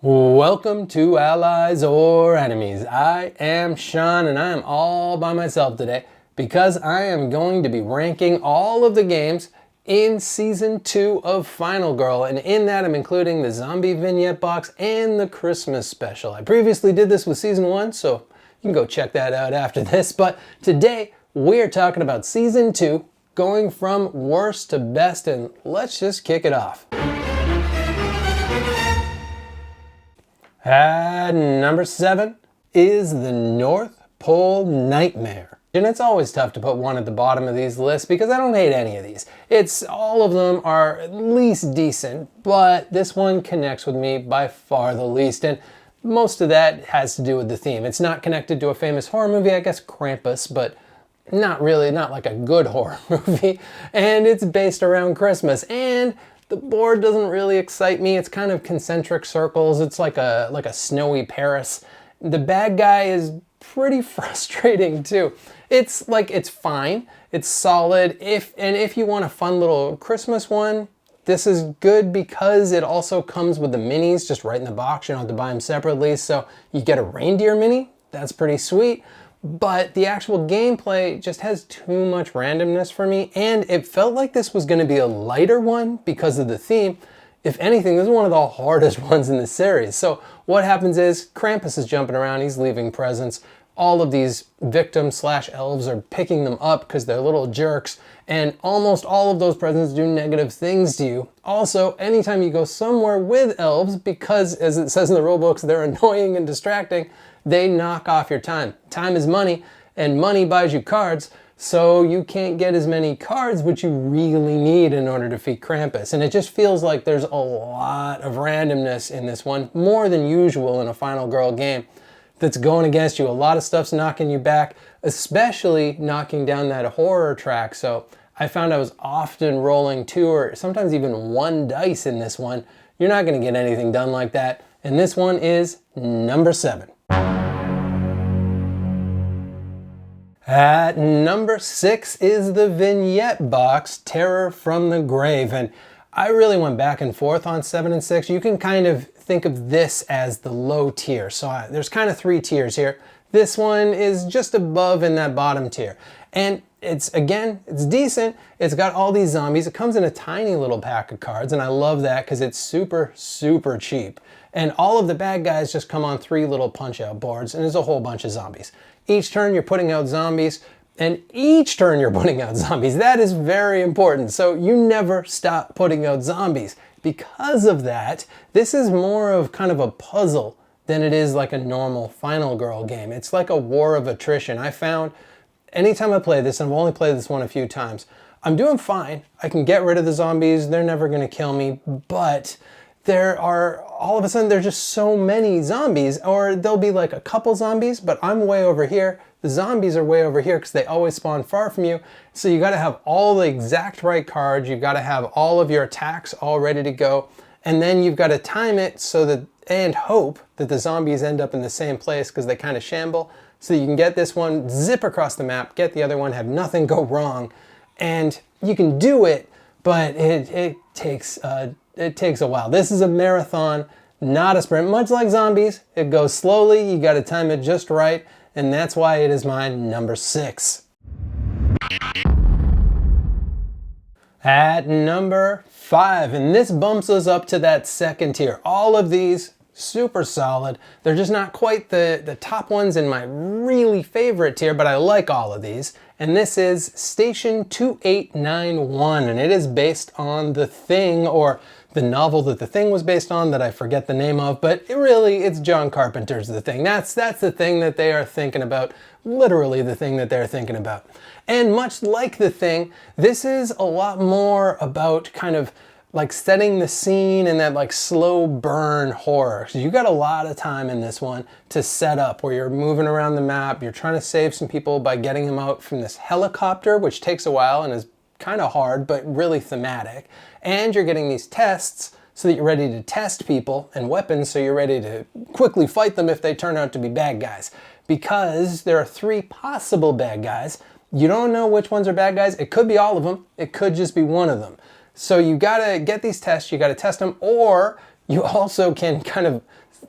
Welcome to Allies or Enemies. I am Sean and I am all by myself today because I am going to be ranking all of the games in Season 2 of Final Girl, and in that I'm including the Zombie Vignette Box and the Christmas Special. I previously did this with Season 1, so you can go check that out after this, but today we're talking about Season 2, going from worst to best, and let's just kick it off. At number 7 is the North Pole Nightmare. And it's always tough to put one at the bottom of these lists because I don't hate any of these. All of them are at least decent, but this one connects with me by far the least, and most of that has to do with the theme. It's not connected to a famous horror movie, I guess Krampus, but not really, not like a good horror movie, and it's based around Christmas, and the board doesn't really excite me. It's kind of concentric circles. It's like a snowy Paris. The bad guy is pretty frustrating too. It's fine. It's solid. If you want a fun little Christmas one, this is good because it also comes with the minis just right in the box. You don't have to buy them separately. So you get a reindeer mini. That's pretty sweet. But the actual gameplay just has too much randomness for me, and it felt like this was going to be a lighter one because of the theme. If anything, this is one of the hardest ones in the series. So what happens is Krampus is jumping around, he's leaving presents. All of these victims / elves are picking them up because they're little jerks, and almost all of those presents do negative things to you. Also, anytime you go somewhere with elves, because as it says in the rulebooks, they're annoying and distracting, they knock off your time. Time is money, and money buys you cards, so you can't get as many cards which you really need in order to defeat Krampus. And it just feels like there's a lot of randomness in this one, more than usual in a Final Girl game, that's going against you. A lot of stuff's knocking you back, especially knocking down that horror track. So I found I was often rolling 2 or sometimes even 1 dice in this one. You're not going to get anything done like that. And this one is number 7. At number 6 is the Vignette Box, Terror from the Grave. And I really went back and forth on 7 and 6. You can kind of think of this as the low tier. So there's kind of 3 tiers here. This one is just above in that bottom tier. And it's decent. It's got all these zombies. It comes in a tiny little pack of cards, and I love that because it's super, super cheap. And all of the bad guys just come on 3 little punch-out boards, and there's a whole bunch of zombies. Each turn you're putting out zombies, and each turn you're putting out zombies. That is very important. So you never stop putting out zombies. Because of that, this is more of kind of a puzzle than it is like a normal Final Girl game. It's like a war of attrition. I found anytime I play this, and I've only played this one a few times, I'm doing fine. I can get rid of the zombies. They're never going to kill me, but all of a sudden there's just so many zombies, or there'll be like a couple zombies, but I'm way over here. The zombies are way over here because they always spawn far from you. So you got to have all the exact right cards. You've got to have all of your attacks all ready to go. And then you've got to time it and hope that the zombies end up in the same place because they kind of shamble. So you can get this one, zip across the map, get the other one, have nothing go wrong. And you can do it, but it takes a while. This is a marathon, not a sprint. Much like zombies, it goes slowly. You got to time it just right. And that's why it is my number 6. At number 5, and this bumps us up to that second tier. All of these, super solid. They're just not quite the top ones in my really favorite tier, but I like all of these. And this is Station 2891, and it is based on The Thing, or the novel that The Thing was based on that I forget the name of, but it's John Carpenter's The Thing. That's the thing that they are thinking about, literally the thing that they're thinking about. And much like The Thing, this is a lot more about kind of like setting the scene and that like slow burn horror. So you got a lot of time in this one to set up where you're moving around the map, you're trying to save some people by getting them out from this helicopter, which takes a while and is kind of hard, but really thematic. And you're getting these tests so that you're ready to test people, and weapons so you're ready to quickly fight them if they turn out to be bad guys. Because there are 3 possible bad guys. You don't know which ones are bad guys. It could be all of them. It could just be one of them. So you gotta get these tests, you gotta test them, or you also can kind of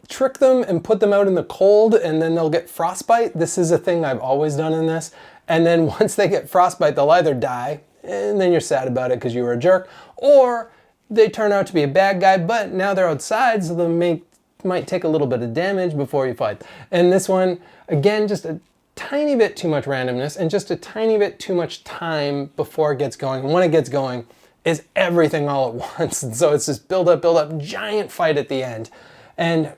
trick them and put them out in the cold, and then they'll get frostbite. This is a thing I've always done in this. And then once they get frostbite, they'll either die, and then you're sad about it because you were a jerk, or they turn out to be a bad guy, but now they're outside, so they might take a little bit of damage before you fight. And this one, again, just a tiny bit too much randomness and just a tiny bit too much time before it gets going. And when it gets going, is everything all at once. And so it's this build up, giant fight at the end. And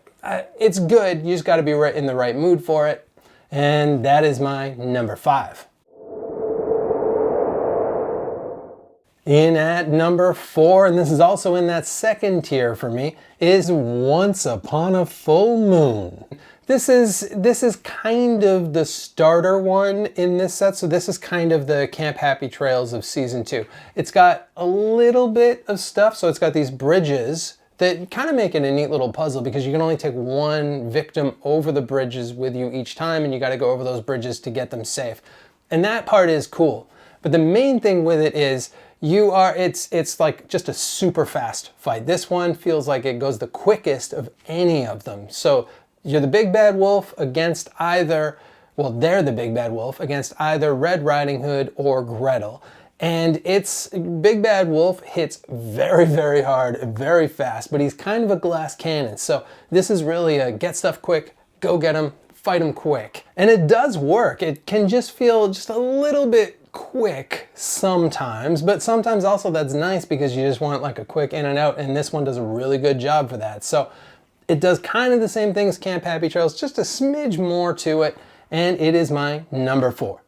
it's good, you just gotta be in the right mood for it. And that is my number 5. In at number 4, and this is also in that second tier for me, is Once Upon a Full Moon. This is kind of the starter one in this set, so this is kind of the Camp Happy Trails of Season 2. It's got a little bit of stuff, so it's got these bridges that kind of make it a neat little puzzle because you can only take one victim over the bridges with you each time, and you got to go over those bridges to get them safe. And that part is cool. But the main thing with it is it's like just a super fast fight. This one feels like it goes the quickest of any of them. So you're the big bad wolf against either, well, they're the big bad wolf against either Red Riding Hood or Gretel. And it's Big Bad Wolf hits very, very hard, very fast, but he's kind of a glass cannon. So this is really a get stuff quick, go get him, fight him quick. And it does work. It can just feel just a little bit quick sometimes, but sometimes also that's nice because you just want like a quick in and out, and this one does a really good job for that. So it does kind of the same thing as Camp Happy Trails, just a smidge more to it, and it is my number 4.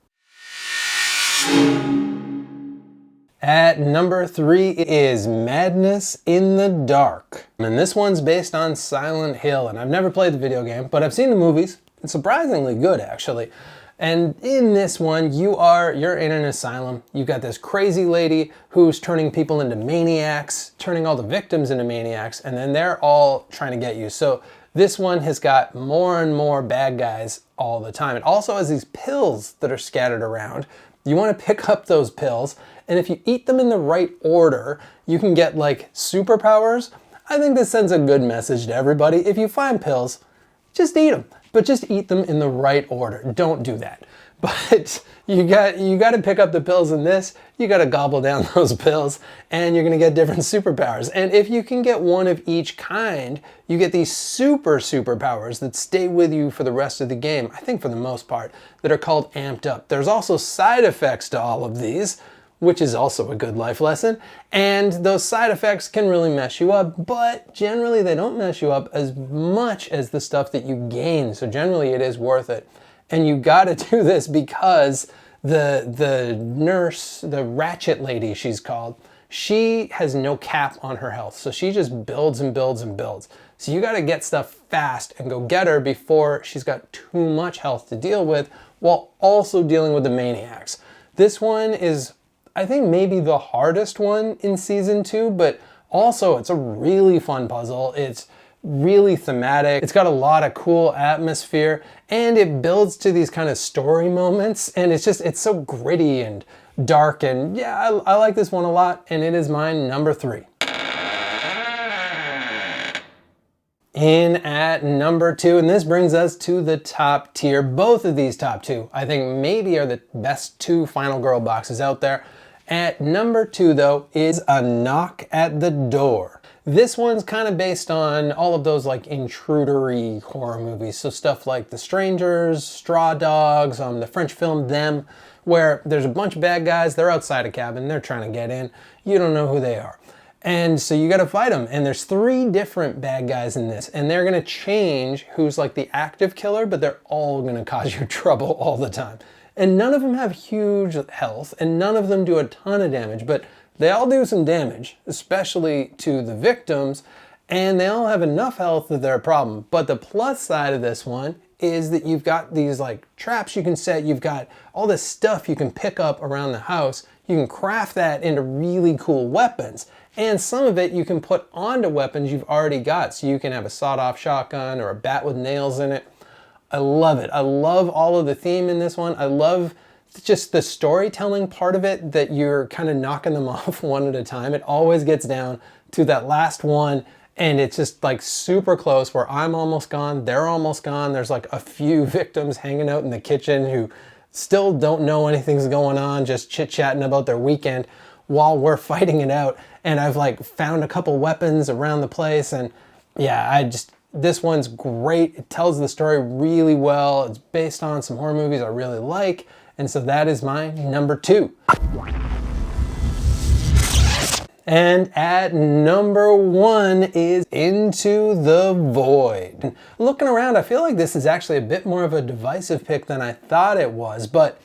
At number 3 is Madness in the Dark. And this one's based on Silent Hill, and I've never played the video game, but I've seen the movies. It's surprisingly good, actually. And in this one, you're in an asylum. You've got this crazy lady who's turning people into maniacs, turning all the victims into maniacs, and then they're all trying to get you. So this one has got more and more bad guys all the time. It also has these pills that are scattered around. You want to pick up those pills, and if you eat them in the right order, you can get like superpowers. I think this sends a good message to everybody. If you find pills, just eat them. But just eat them in the right order. Don't do that. But you got to pick up the pills in this. You got to gobble down those pills, and you're going to get different superpowers. And if you can get one of each kind, you get these superpowers that stay with you for the rest of the game, I think for the most part, that are called Amped Up. There's also side effects to all of these, which is also a good life lesson. And those side effects can really mess you up, but generally they don't mess you up as much as the stuff that you gain. So generally it is worth it. And you gotta do this because the nurse, the Ratchet lady she's called, she has no cap on her health. So she just builds and builds and builds. So you gotta get stuff fast and go get her before she's got too much health to deal with, while also dealing with the maniacs. This one is, I think, maybe the hardest one in Season 2, but also it's a really fun puzzle. It's really thematic. It's got a lot of cool atmosphere, and it builds to these kind of story moments, and it's so gritty and dark, and yeah, I like this one a lot, and it is my number 3. In at number 2, and this brings us to the top tier. Both of these top 2, I think, maybe are the best 2 Final Girl boxes out there. At number 2, though, is A Knock at the Door. This one's kind of based on all of those like intruder-y horror movies. So stuff like The Strangers, Straw Dogs, the French film Them, where there's a bunch of bad guys, they're outside a cabin, they're trying to get in, you don't know who they are. And so you gotta fight them, and there's 3 different bad guys in this, and they're gonna change who's like the active killer, but they're all gonna cause you trouble all the time. And none of them have huge health, and none of them do a ton of damage, but they all do some damage, especially to the victims, and they all have enough health that they're a problem. But the plus side of this one is that you've got these like traps you can set, you've got all this stuff you can pick up around the house, you can craft that into really cool weapons, and some of it you can put onto weapons you've already got, so you can have a sawed-off shotgun or a bat with nails in it. I love it. I love all of the theme in this one. I love just the storytelling part of it, that you're kind of knocking them off one at a time. It always gets down to that last one, and it's just like super close where I'm almost gone, they're almost gone. There's like a few victims hanging out in the kitchen who still don't know anything's going on, just chit-chatting about their weekend while we're fighting it out. And I've like found a couple weapons around the place, and yeah, this one's great. It tells the story really well. It's based on some horror movies I really like, and so that is my number 2. And at number 1 is Into the Void. Looking around, I feel like this is actually a bit more of a divisive pick than I thought it was, but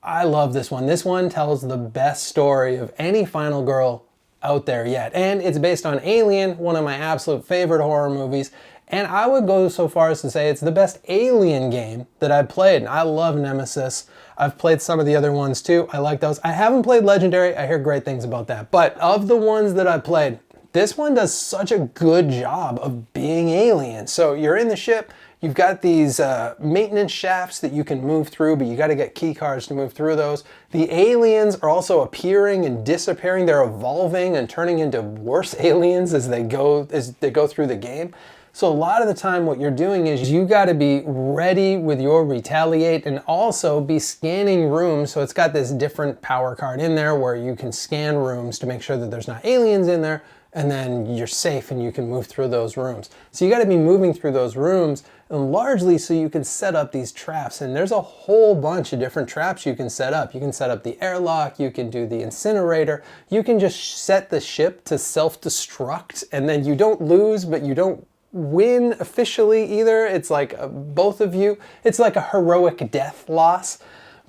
I love this one. This one tells the best story of any final girl out there yet. And it's based on Alien, one of my absolute favorite horror movies. And I would go so far as to say it's the best Alien game that I've played. And I love Nemesis. I've played some of the other ones too. I like those. I haven't played Legendary. I hear great things about that. But of the ones that I've played, this one does such a good job of being Alien. So you're in the ship. You've got these maintenance shafts that you can move through, but you got to get key cards to move through those. The aliens are also appearing and disappearing. They're evolving and turning into worse aliens as they go through the game. So a lot of the time what you're doing is you got to be ready with your retaliate and also be scanning rooms. So it's got this different power card in there where you can scan rooms to make sure that there's not aliens in there, and then you're safe and you can move through those rooms. So you got to be moving through those rooms, and largely so you can set up these traps. And there's a whole bunch of different traps you can set up. You can set up the airlock, you can do the incinerator, you can just set the ship to self-destruct, and then you don't lose, but you don't win officially either. It's like both of you. It's like a heroic death loss.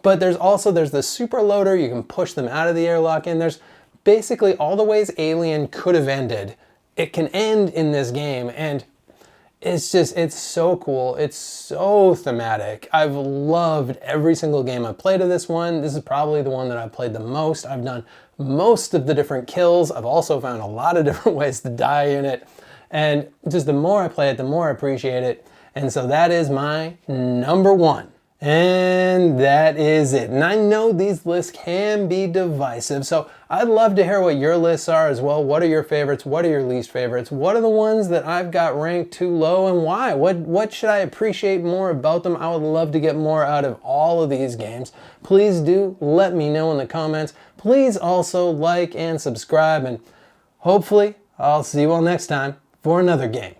But there's the super loader. You can push them out of the airlock, and there's basically all the ways Alien could have ended. It can end in this game, and it's so cool. It's so thematic. I've loved every single game I've played of this one. This is probably the one that I've played the most. I've done most of the different kills. I've also found a lot of different ways to die in it. And just the more I play it, the more I appreciate it. And so that is my number 1. And that is it. And I know these lists can be divisive, so I'd love to hear what your lists are as well. What are your favorites? What are your least favorites? What are the ones that I've got ranked too low, and why? What should I appreciate more about them? I would love to get more out of all of these games. Please do let me know in the comments. Please also like and subscribe, and hopefully I'll see you all next time for another game.